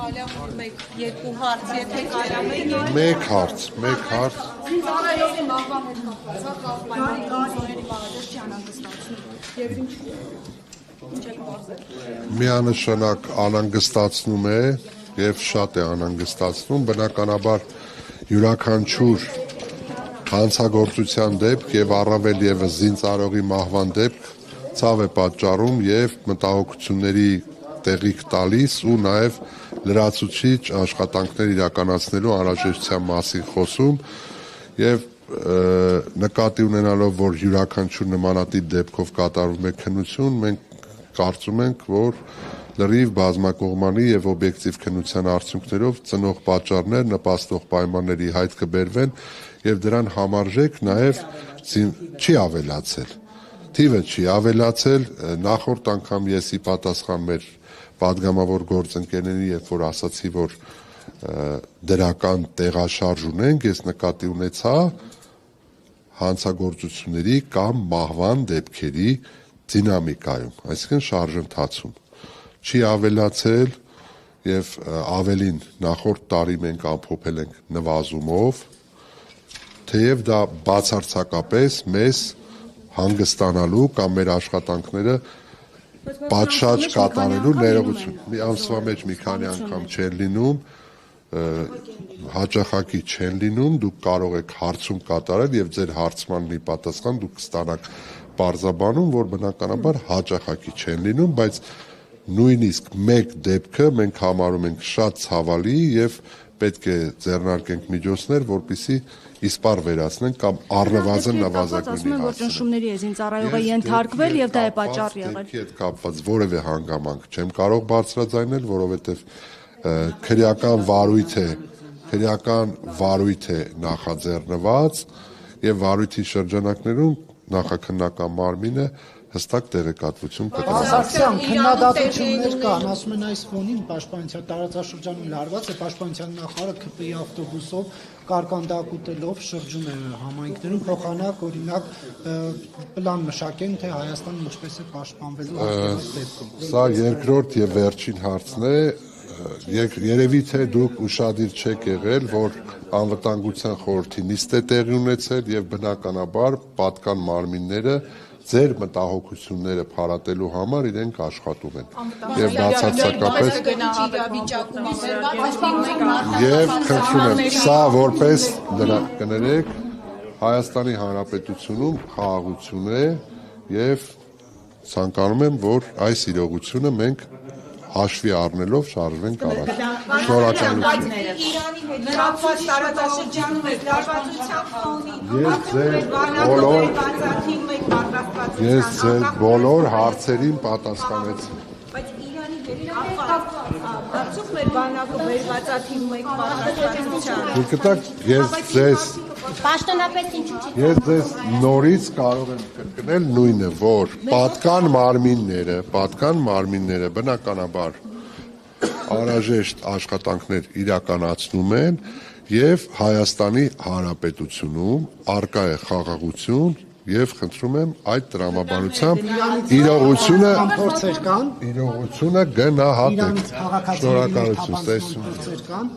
Երկու հարց, եթե կարամեք Մեկ հարց Ծառայողի մահվան հետ կապված պայմանների բաղադրիչ չի անհանգստացնում եւ ինչ եք բարձր Միանշանակ անհանգստացնում է եւ շատ է անհանգստացնում բնականաբար յուրաքանչյուր հանցագործության դեպք եւ առավել եւս զինծառայողի մահվան դեպք ցավ է պատճառում եւ մտահոգությունների տեղիք տալիս ու նաեւ լրացուցիչ աշխատանքներ իրականացնելու անհրաժեշտության մասին խոսում եւ նկատի ունենալով որ յուրաքանչյուր նմանատիպ դեպքով կատարվում է քննություն մենք կարծում ենք որ լրիվ բազմակողմանի եւ օբյեկտիվ քննության արդյունքներով ծնող պատճառներ նպաստող պայմանների հայտ կբերվեն եւ դրան համարժեք նաեւ չի ավելացել թիվը չի ավելացել նախորդ անգամ ես ի պատասխան մեր պատգամավոր գործընկերների երբ որ ասացի որ դրական տեղաշարժ ունենք ես նկատի ունեցա հանցագործությունների կամ մահվան դեպքերի դինամիկայում այսինքն շարժընթացում չի ավելացել եւ ավելին նախորդ տարի մենք ամփոփել ենք նվազումով թեև դա բացարձակապես մեզ հանգստանալու կամ մեր աշխատանքները պատշաճ կատարելու ներողություն մի ամսվա մեջ մի քանի անգամ չեն լինում հաճախակի չեն լինում դուք կարող եք հարցում կատարել եւ ձեր հարցմանն ի պատասխան դուք կստանաք բարձաբանում որ բնականաբար հաճախակի չեն լինում բայց նույնիսկ մեկ դեպքը մենք համարում ենք շատ ցավալի եւ պետք է ձեռնարկենք միջոցներ որպեսզի իսպար վերացնենք կամ առնվազն նվազագույնի որ ճնշումների է զինծառայողը ենթարկվել եւ դա է պատճառ եղել։ Դեպքի հետ կապված որևէ հանգամանք չեմ կարող բարձրաձայնել, որովհետեւ քրեական վարույթ է նախաձեռնված եւ վարույթի շրջանակներում նախաքննական մարմինը հստակ տեղեկատվություն կտրի։ Ազատության քննադատություններ կան, ասում են այս ֆոնին պաշտպանության տարածաշրջանում լարված է պաշտպանության նախարարը ԿՊ-ի ավտոբուսով կարկանդակ ուտելով շրջում է համայնքներում փոխանակ օրինակ պլան մշակեն թե Հայաստանը ինչպես է պաշտպանվելու այս դեպքում։ Սա երկրորդ եւ վերջին հարցն է երևի թե դուք ուշադիր չեք եղել որ անվտանգության խորհրդի նիստ է տեղի ունեցել եւ բնականաբար պատկան մարմինները ձեր մտահոգությունները փարատելու համար իրենք աշխատում են եւ բացարձակապես եւ խնդրում եմ սա որպես կներեք Հայաստանի Հանրապետությունում խաղաղություն է եւ ցանկանում եմ որ այս իրողությունը մենք հաշվի առնելով շարժվենք առաջ։ Շնորհակալություն։ Իրանի հետ կապված տարածաշրջանում է լարվածության ֆոնին Ես ձեր բոլոր հարցերին պատասխանեցի։ Բայց Իրանի հետ արդյոք մեր բանակը վերվածա թիմում եք պատասխանատվության։ Գիտեք, ես ձեզ Պաշտոնապես ինչու՞ չի։ Ես ձեզ նորից կարող եմ կրկնել նույնը, որ պատկան մարմինները բնականաբար անհրաժեշտ աշխատանքներ իրականացնում են եւ Հայաստանի Հանրապետությունում արկա է խաղաղություն եւ խնդրում եմ այդ տրամաբանությամբ իրողությունը գնահատեք։ Շնորհակալություն, տեսություն։